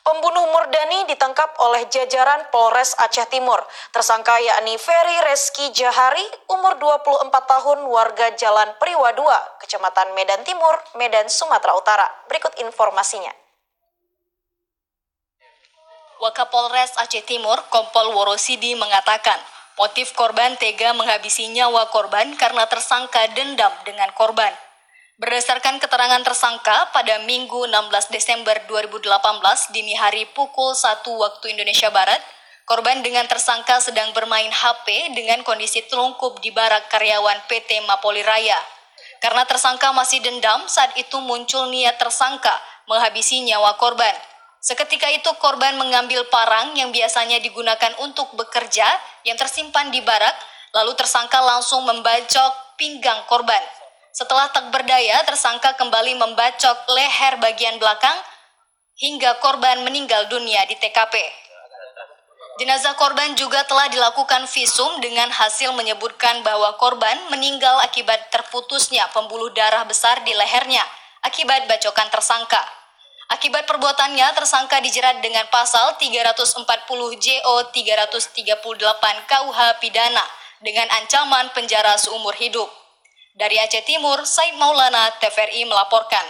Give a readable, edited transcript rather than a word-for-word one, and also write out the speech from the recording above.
Pembunuh Murdani ditangkap oleh jajaran Polres Aceh Timur. Tersangka yakni Ferry Reski Jahari, umur 24 tahun, warga Jalan Priwa 2, Kecamatan Medan Timur, Medan, Sumatera Utara. Berikut informasinya. Wakapolres Aceh Timur, Kompol Worosidi mengatakan, motif korban tega menghabisi nyawa korban karena tersangka dendam dengan korban. Berdasarkan keterangan tersangka, pada Minggu 16 Desember 2018 dini hari pukul 1 waktu Indonesia Barat, korban dengan tersangka sedang bermain HP dengan kondisi telungkup di barak karyawan PT Mapoli Raya. Karena tersangka masih dendam, saat itu muncul niat tersangka menghabisi nyawa korban. Seketika itu korban mengambil parang yang biasanya digunakan untuk bekerja yang tersimpan di barak, lalu tersangka langsung membacok pinggang korban. Setelah tak berdaya, tersangka kembali membacok leher bagian belakang hingga korban meninggal dunia di TKP. Jenazah korban juga telah dilakukan visum dengan hasil menyebutkan bahwa korban meninggal akibat terputusnya pembuluh darah besar di lehernya akibat bacokan tersangka. Akibat perbuatannya, tersangka dijerat dengan pasal 340 JO 338 KUH Pidana dengan ancaman penjara seumur hidup. Dari Aceh Timur, Said Maulana, TVRI melaporkan.